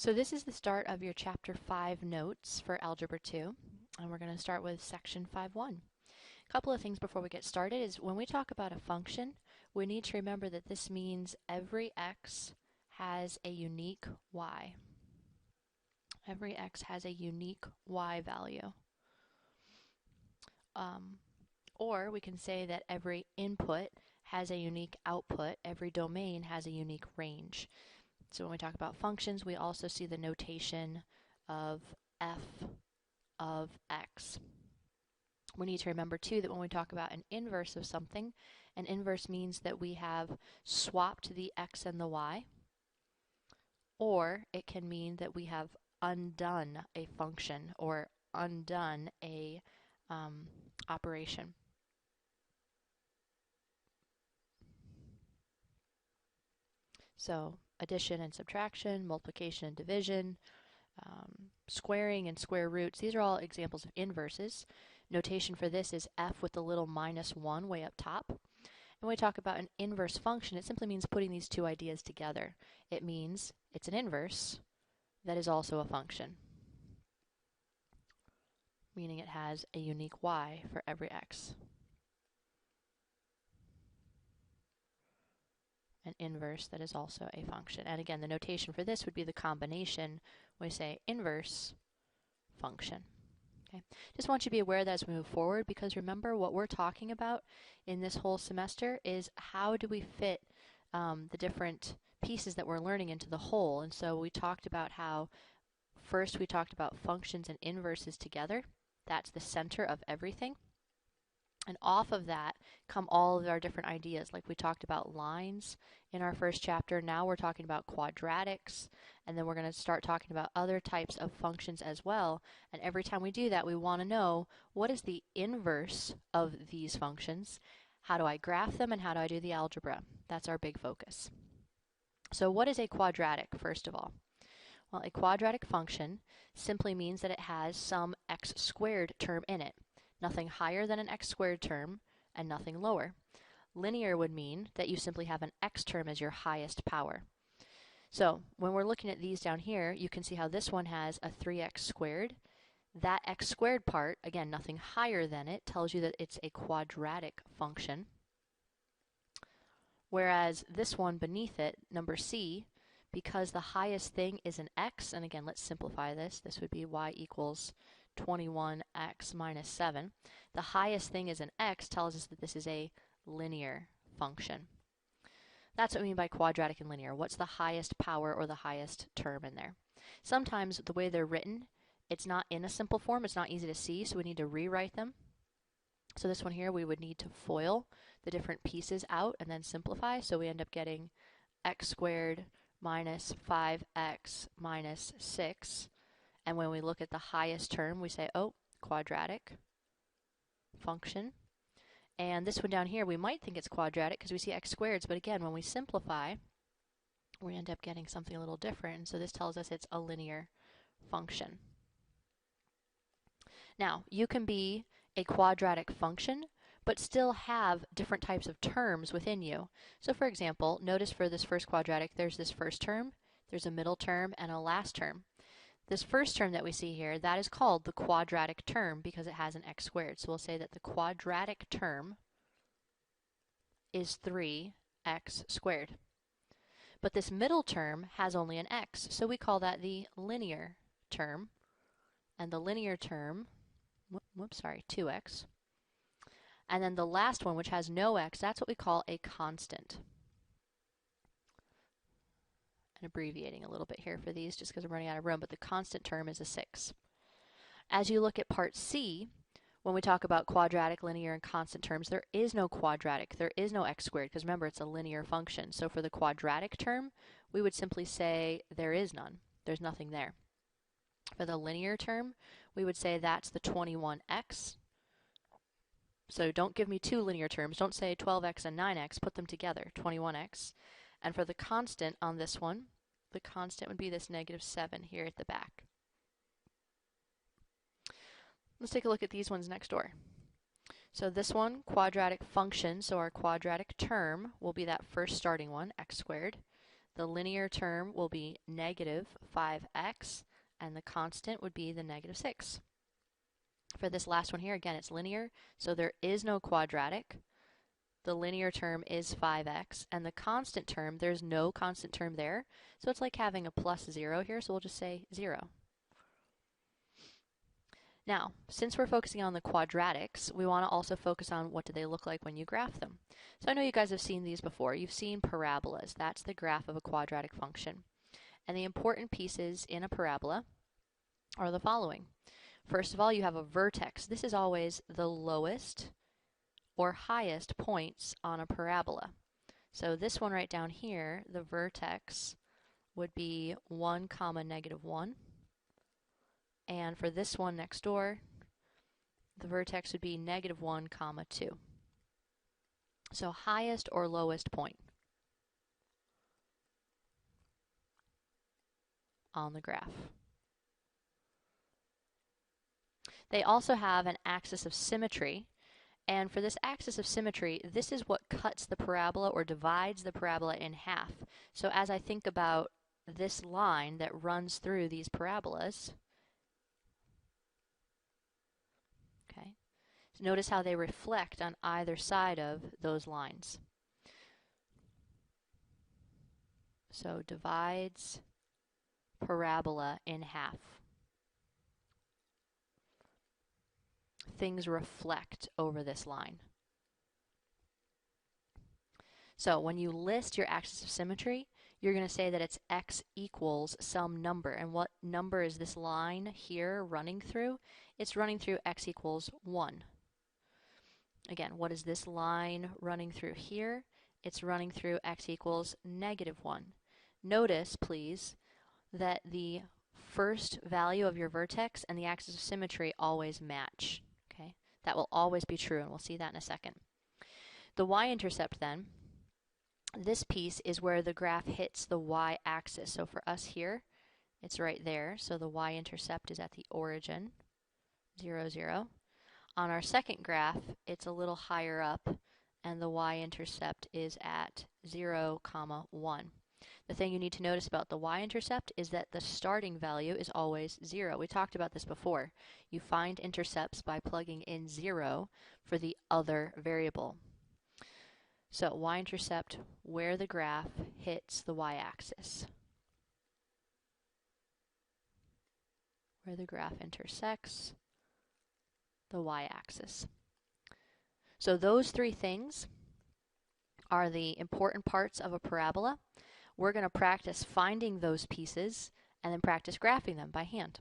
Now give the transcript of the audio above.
So this is the start of your Chapter 5 notes for Algebra 2, and we're going to start with Section 5.1. A couple of things before we get started is when we talk about a function, we need to remember that this means every x has a unique y. Every x has a unique y value. Or we can say that every input has a unique output. Every domain has a unique range. So when we talk about functions, we also see the notation of f of x. We need to remember too that when we talk about an inverse of something, an inverse means that we have swapped the x and the y, or it can mean that we have undone a function or undone a operation. So addition and subtraction, multiplication and division, squaring and square roots, these are all examples of inverses. Notation for this is f with the little -1 way up top. And when we talk about an inverse function, it simply means putting these two ideas together. It means it's an inverse that is also a function, meaning it has a unique y for every x. An inverse that is also a function. And again, the notation for this would be the combination when we say inverse function. Okay. Just want you to be aware of that as we move forward, because remember what we're talking about in this whole semester is how do we fit the different pieces that we're learning into the whole. And so we talked about how first we talked about functions and inverses together. That's the center of everything. And off of that come all of our different ideas, like we talked about lines in our first chapter. Now we're talking about quadratics, and then we're going to start talking about other types of functions as well. And every time we do that, we want to know what is the inverse of these functions, how do I graph them, and how do I do the algebra. That's our big focus. So what is a quadratic, first of all? Well, a quadratic function simply means that it has some x squared term in it. Nothing higher than an x squared term and nothing lower. Linear would mean that you simply have an x term as your highest power. So when we're looking at these down here, you can see how this one has a 3x squared. That x squared part, again, nothing higher than it, tells you that it's a quadratic function. Whereas this one beneath it, number C, because the highest thing is an x, and again, let's simplify this. This would be y equals 21x minus 7. The highest thing is an x tells us that this is a linear function. That's what we mean by quadratic and linear. What's the highest power or the highest term in there? Sometimes the way they're written, it's not in a simple form. It's not easy to see, so we need to rewrite them. So this one here, we would need to FOIL the different pieces out and then simplify. So we end up getting x squared minus 5x minus 6. And when we look at the highest term, we say, oh, quadratic function. And this one down here, we might think it's quadratic because we see x squareds, but again, when we simplify, we end up getting something a little different. And so this tells us it's a linear function. Now, you can be a quadratic function, but still have different types of terms within you. So for example, notice for this first quadratic, there's this first term, there's a middle term, and a last term. This first term that we see here, that is called the quadratic term because it has an x squared. So we'll say that the quadratic term is 3x squared. But this middle term has only an x, so we call that the linear term. And the linear term, 2x. And then the last one, which has no x, that's what we call a constant. Abbreviating a little bit here for these just because I'm running out of room, but the constant term is a 6. As you look at part C, when we talk about quadratic, linear, and constant terms, there is no quadratic, there is no x squared, because remember it's a linear function. So for the quadratic term, we would simply say there is none. There's nothing there. For the linear term, we would say that's the 21x. So don't give me two linear terms. Don't say 12x and 9x. Put them together, 21x. And for the constant on this one, the constant would be this -7 here at the back. Let's take a look at these ones next door. So this one, quadratic function, so our quadratic term will be that first starting one, x squared. the linear term will be negative 5x, and the constant would be the negative 6. For this last one here, again, it's linear, so there is no quadratic. The linear term is 5x, and the constant term, there's no constant term there, so it's like having a plus 0 here, so we'll just say 0. Now, since we're focusing on the quadratics, we want to also focus on what do they look like when you graph them. So I know you guys have seen these before. You've seen parabolas. That's the graph of a quadratic function. And the important pieces in a parabola are the following. First of all, you have a vertex. This is always the lowest or highest points on a parabola. So this one right down here, the vertex would be 1, negative 1. And for this one next door, the vertex would be negative 1, 2. So highest or lowest point on the graph. They also have an axis of symmetry, and for this axis of symmetry, this is what cuts the parabola or divides the parabola in half. So as I think about this line that runs through these parabolas, okay, so notice how they reflect on either side of those lines. So divides parabola in half. Things reflect over this line. So when you list your axis of symmetry, you're going to say that it's x equals some number. And what number is this line here running through? It's running through x equals 1. Again, what is this line running through here? It's running through x equals negative 1. Notice, please, that the first value of your vertex and the axis of symmetry always match. Okay, that will always be true, and we'll see that in a second. The y-intercept then, this piece is where the graph hits the y-axis. So for us here, it's right there. So the y-intercept is at the origin, 0, 0. On our second graph, it's a little higher up, and the y-intercept is at 0, 1. The thing you need to notice about the y-intercept is that the starting value is always 0. We talked about this before. You find intercepts by plugging in 0 for the other variable. So y-intercept where the graph hits the y-axis. Where the graph intersects the y-axis. So those three things are the important parts of a parabola. We're going to practice finding those pieces and then practice graphing them by hand.